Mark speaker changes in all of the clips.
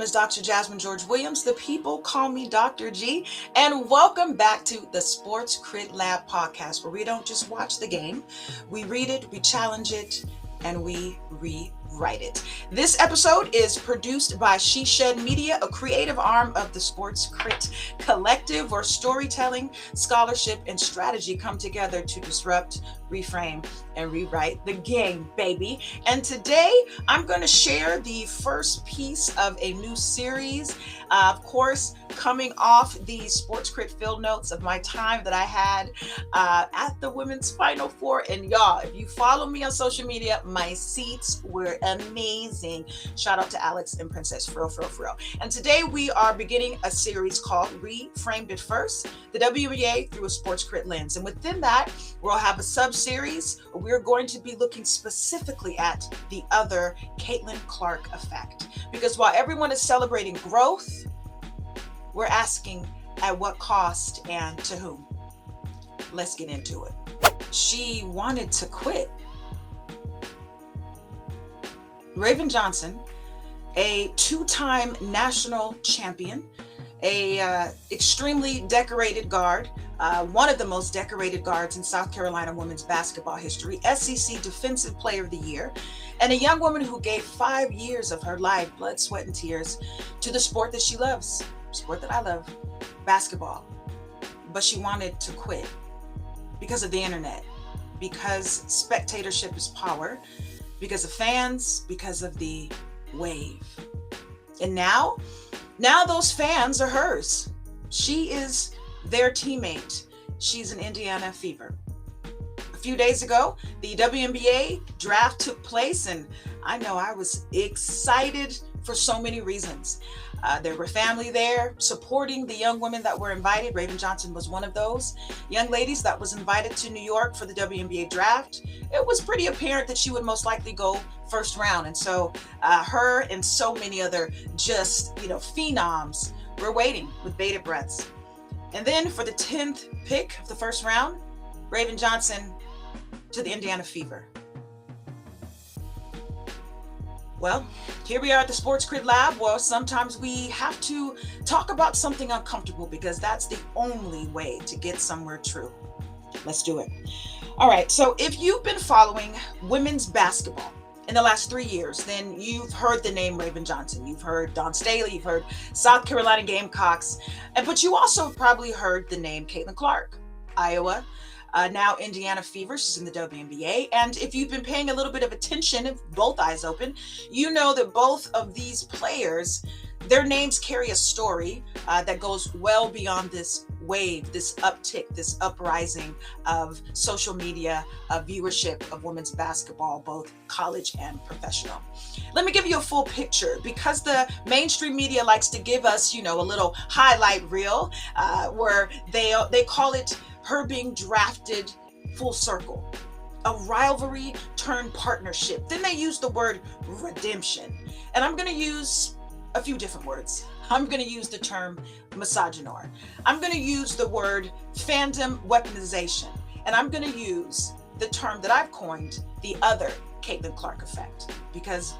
Speaker 1: name is Dr. Jasmine George Williams. The people call me Dr. G. And welcome back to the SportsCrit Lab podcast, where we don't just watch the game. We read it, we challenge it, and we rewrite it. This episode is produced by She Shed Media, a creative arm of the SportsCrit collective, where storytelling, scholarship, and strategy come together to disrupt, reframe, and rewrite the game, baby. And today I'm going to share the first piece of a new series, of course, coming off the SportsCrit field notes of my time that I had at the Women's Final Four. And y'all, if you follow me on social media, my seats were amazing. Shout out to Alex and Princess, for real. And today we are beginning a series called Reframed It First, the WNBA through a SportsCrit lens. And within that, we'll have a sub-series where we're going to be looking specifically at the other Caitlin Clark effect. Because while everyone is celebrating growth, we're asking at what cost and to whom. Let's get into it. She wanted to quit. Raven Johnson, a two-time national champion, a extremely decorated guard, one of the most decorated guards in South Carolina women's basketball history, SEC Defensive Player of the Year, and a young woman who gave 5 years of her life, blood, sweat, and tears to the sport that she loves, sport that I love, basketball. But she wanted to quit because of the internet, because spectatorship is power, because of fans, because of the wave. And now those fans are hers. She is their teammate. She's an Indiana Fever. A few days ago, the WNBA draft took place, and I know I was excited for so many reasons. There were family there supporting the young women that were invited. Raven Johnson was one of those young ladies that was invited to New York for the WNBA draft. It was pretty apparent that she would most likely go first round. And so her and so many other just, phenoms were waiting with bated breaths. And then for the 10th pick of the first round, Raven Johnson to the Indiana Fever. Well, here we are at the SportsCrit Lab. Well, sometimes we have to talk about something uncomfortable because that's the only way to get somewhere true. Let's do it. All right, so if you've been following women's basketball in the last 3 years, then you've heard the name Raven Johnson. You've heard Dawn Staley, you've heard South Carolina Gamecocks, but you also probably heard the name Caitlin Clark, Iowa. Now Indiana Fever, she's in the WNBA. And if you've been paying a little bit of attention, if both eyes open, you know that both of these players, their names carry a story that goes well beyond this wave, this uptick, this uprising of social media, viewership of women's basketball, both college and professional. Let me give you a full picture, because the mainstream media likes to give us, a little highlight reel where they call it her being drafted full circle, a rivalry turned partnership. Then they use the word redemption. And I'm going to use a few different words. I'm going to use the term misogynoir. I'm going to use the word fandom weaponization. And I'm going to use the term that I've coined, the other Caitlin Clark effect, because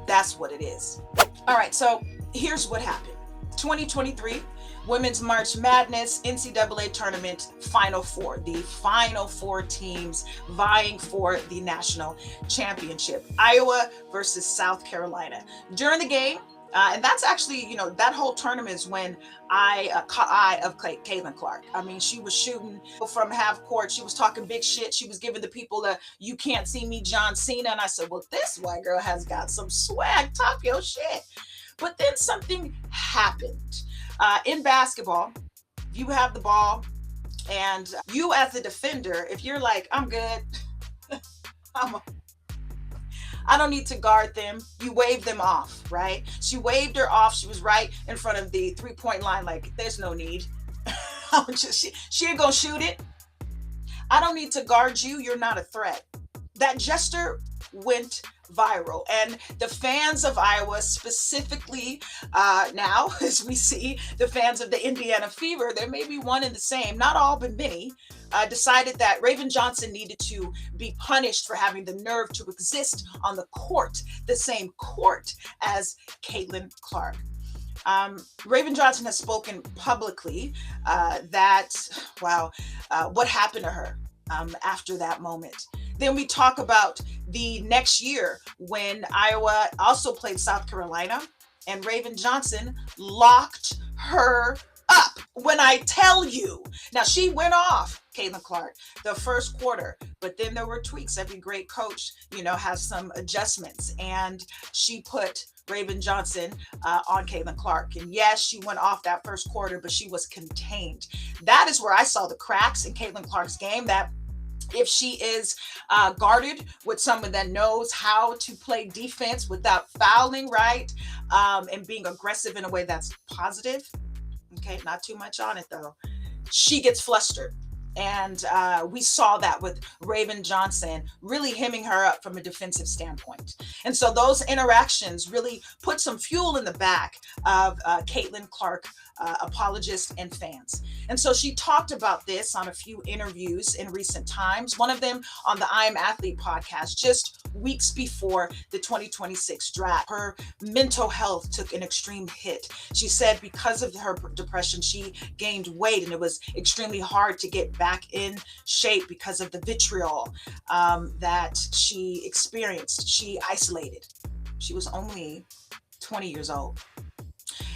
Speaker 1: that's what it is. All right, so here's what happened. 2023 Women's March Madness NCAA Tournament Final Four, the Final Four teams vying for the national championship, Iowa versus South Carolina. During the game, and that's actually, that whole tournament is when I caught eye of Caitlin Clark. I mean, she was shooting from half court. She was talking big shit. She was giving the people "you can't see me, John Cena." And I said, well, this white girl has got some swag. Talk your shit. But then something happened. In basketball, you have the ball, and you as a defender, if you're like, I'm good, I don't need to guard them, you wave them off, right? She waved her off. She was right in front of the three-point line, like, there's no need. She ain't gonna shoot it. I don't need to guard you. You're not a threat. That gesture went viral. And the fans of Iowa, specifically now, as we see, the fans of the Indiana Fever, there may be one and the same, not all, but many, decided that Raven Johnson needed to be punished for having the nerve to exist on the court, the same court as Caitlin Clark. Raven Johnson has spoken publicly what happened to her after that moment. Then we talk about the next year when Iowa also played South Carolina, and Raven Johnson locked her up. When I tell you, now she went off, Caitlin Clark, the first quarter, but then there were tweaks. Every great coach, has some adjustments, and she put Raven Johnson on Caitlin Clark. And yes, she went off that first quarter, but she was contained. That is where I saw the cracks in Caitlin Clark's game, that if she is guarded with someone that knows how to play defense without fouling, right, and being aggressive in a way that's positive, okay, not too much on it though, she gets flustered. And we saw that with Raven Johnson really hemming her up from a defensive standpoint. And so those interactions really put some fuel in the back of Caitlin Clark apologists and fans. And so she talked about this on a few interviews in recent times, one of them on the I Am Athlete podcast just weeks before the 2026 draft. Her mental health took an extreme hit. She said because of her depression, she gained weight, and it was extremely hard to get back in shape because of the vitriol that she experienced. She isolated. She was only 20 years old.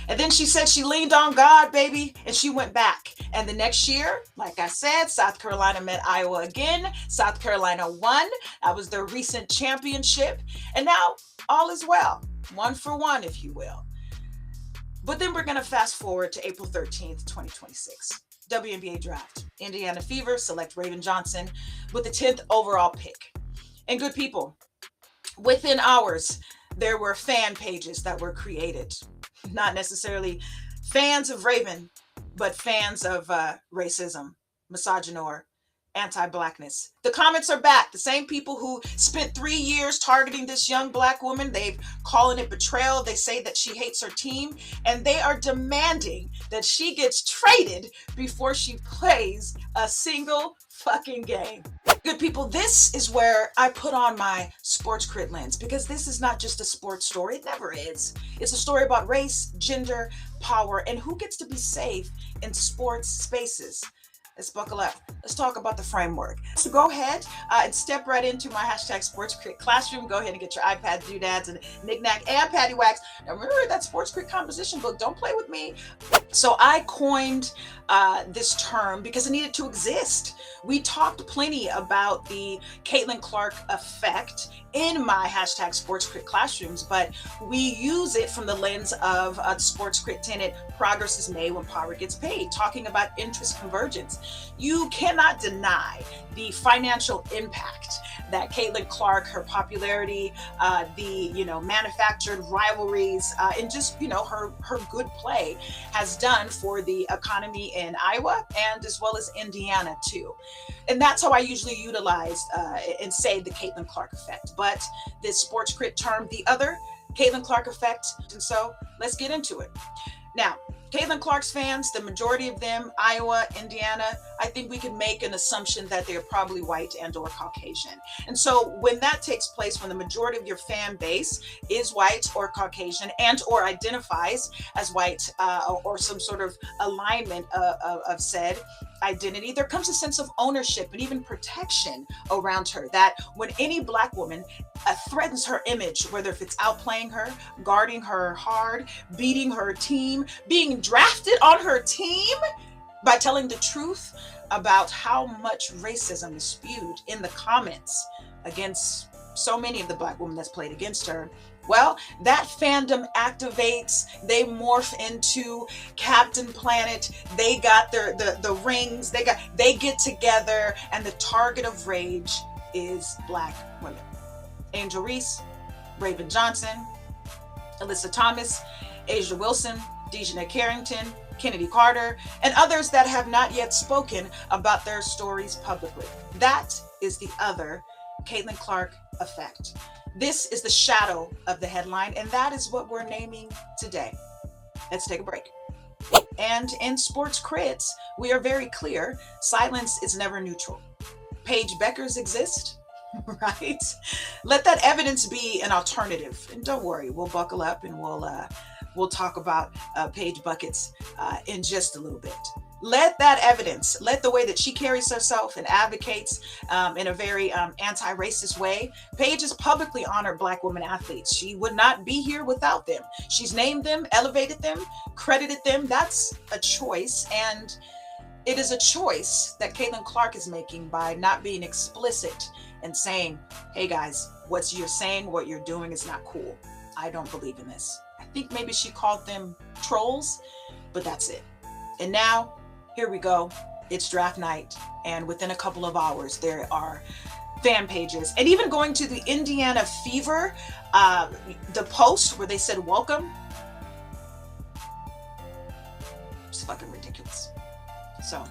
Speaker 1: And then she said she leaned on God, baby, and she went back. And the next year, like I said, South Carolina met Iowa again. South Carolina won. That was their recent championship. And now all is well. 1 for 1, if you will. But then we're going to fast forward to April 13th, 2026. WNBA draft. Indiana Fever select Raven Johnson with the 10th overall pick. And good people, within hours, there were fan pages that were created. Not necessarily fans of Raven, but fans of racism, misogynoir, anti-blackness. The comments are back. The same people who spent 3 years targeting this young Black woman, they've calling it betrayal. They say that she hates her team, and they are demanding that she gets traded before she plays a single fucking game. Good people, this is where I put on my SportsCrit lens, because this is not just a sports story. It never is. It's a story about race, gender, power, and who gets to be safe in sports spaces. Let's buckle up. Let's talk about the framework. So go ahead and step right into my #SportsCrit classroom. Go ahead and get your iPad, doodads, and knick-knack and paddywhacks. Now remember that SportsCrit composition book. Don't play with me. So I coined this term because it needed to exist. We talked plenty about the Caitlin Clark effect in my #SportsCrit classrooms, but we use it from the lens of SportsCrit tenet, progress is made when power gets paid, talking about interest convergence. You cannot deny the financial impact that Caitlin Clark, her popularity, the manufactured rivalries, and just her good play has done for the economy in Iowa and as well as Indiana too. And that's how I usually utilize and say the Caitlin Clark effect. But this SportsCrit term, the other Caitlin Clark effect. And so let's get into it. Now, Caitlin Clark's fans, the majority of them, Iowa, Indiana, I think we can make an assumption that they're probably white and or Caucasian. And so when that takes place, when the majority of your fan base is white or Caucasian and or identifies as white or some sort of alignment of said identity, there comes a sense of ownership and even protection around her, that when any Black woman threatens her image, whether if it's outplaying her, guarding her hard, beating her team, being drafted on her team, by telling the truth about how much racism is spewed in the comments against so many of the Black women that's played against her, well, that fandom activates. They morph into Captain Planet. They got the rings. They get together, and the target of rage is Black women. Angel Reese, Raven Johnson, Alyssa Thomas, Asia Wilson, Dejanay Carrington, Kennedy Carter, and others that have not yet spoken about their stories publicly. That is the other Caitlin Clark effect. This is the shadow of the headline, and that is what we're naming today. Let's take a break. And in SportsCrit, we are very clear, silence is never neutral. Paige Beckers exist, right? Let that evidence be an alternative. And don't worry, we'll buckle up and we'll talk about Paige Buckets in just a little bit. Let that evidence, let the way that she carries herself and advocates in a very anti-racist way. Paige has publicly honored Black women athletes. She would not be here without them. She's named them, elevated them, credited them. That's a choice. And it is a choice that Caitlin Clark is making by not being explicit and saying, hey guys, what you're saying, what you're doing is not cool. I don't believe in this. I think maybe she called them trolls, but that's it. And now, here we go. It's draft night. And within a couple of hours, there are fan pages. And even going to the Indiana Fever, the post where they said, welcome. It's fucking ridiculous. So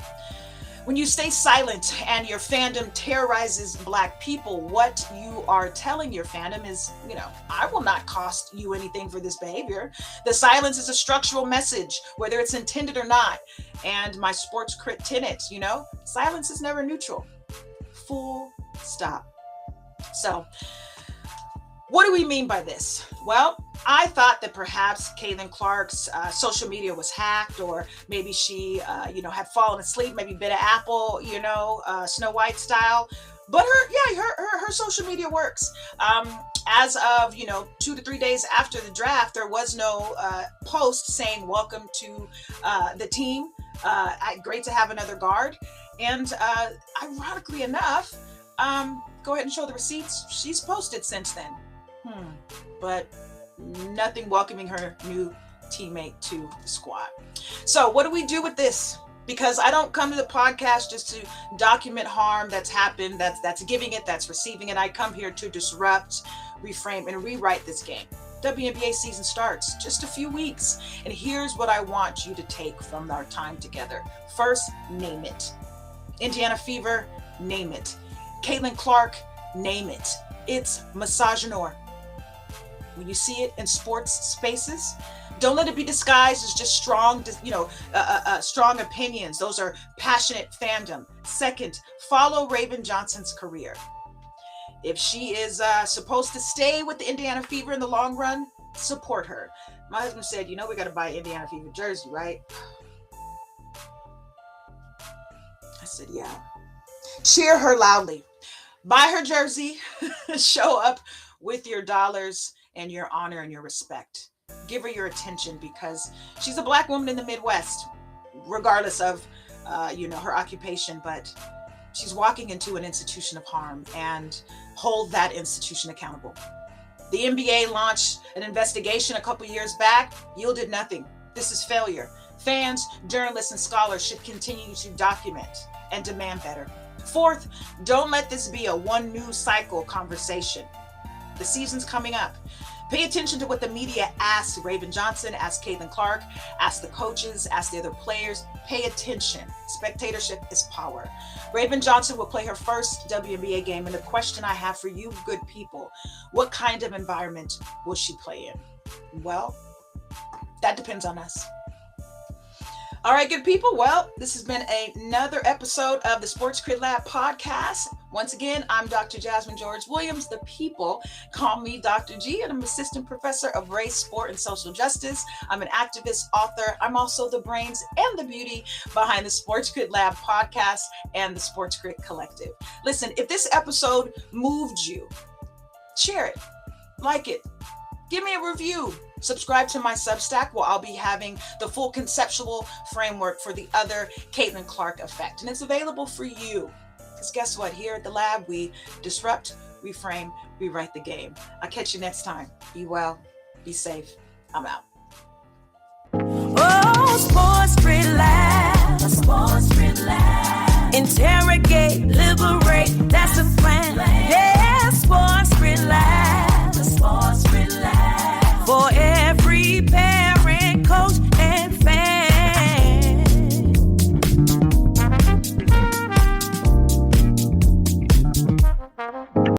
Speaker 1: when you stay silent and your fandom terrorizes Black people, what you are telling your fandom is, I will not cost you anything for this behavior. The silence is a structural message, whether it's intended or not. And my SportsCrit tenet, silence is never neutral. Full stop. So what do we mean by this? Well, I thought that perhaps Caitlin Clark's social media was hacked, or maybe she, had fallen asleep, maybe bit an apple, Snow White style. But her social media works. As of 2 to 3 days after the draft, there was no post saying welcome to the team. Great to have another guard. And ironically enough, go ahead and show the receipts. She's posted since then. But nothing welcoming her new teammate to the squad. So what do we do with this? Because I don't come to the podcast just to document harm that's happened, that's giving it, that's receiving it. I come here to disrupt, reframe, and rewrite this game. WNBA season starts just a few weeks. And here's what I want you to take from our time together. First, name it. Indiana Fever, name it. Caitlin Clark, name it. It's Misogynoir. When you see it in sports spaces, don't let it be disguised as just strong, strong opinions. Those are passionate fandom. Second, follow Raven Johnson's career. If she is supposed to stay with the Indiana Fever in the long run, support her. My husband said, we got to buy an Indiana Fever jersey, right? I said, yeah. Cheer her loudly. Buy her jersey. Show up with your dollars and your honor and your respect. Give her your attention, because she's a Black woman in the Midwest, regardless of, her occupation, but she's walking into an institution of harm, and hold that institution accountable. The NBA launched an investigation a couple years back, yielded nothing. This is failure. Fans, journalists, and scholars should continue to document and demand better. Fourth, don't let this be a one news cycle conversation. The season's coming up. Pay attention to what the media asks Raven Johnson, asks Caitlin Clark, asks the coaches, asks the other players. Pay attention. Spectatorship is power. Raven Johnson will play her first WNBA game, and the question I have for you, good people, what kind of environment will she play in? Well, that depends on us. All right, good people. Well, this has been another episode of the SportsCrit Lab podcast. Once again, I'm Dr. Jasmine George Williams. The people call me Dr. G, and I'm assistant professor of race, sport, and social justice. I'm an activist, author. I'm also the brains and the beauty behind the SportsCrit Lab podcast and the SportsCrit Collective. Listen, if this episode moved you, share it, like it, give me a review. Subscribe to my Substack, where I'll be having the full conceptual framework for the other Caitlin Clark effect. And it's available for you. Because guess what? Here at the lab, we disrupt, reframe, rewrite the game. I'll catch you next time. Be well, be safe. I'm out.
Speaker 2: Oh, SportsCrit Lab. SportsCrit Lab. Interrogate, liberate, that's the plan.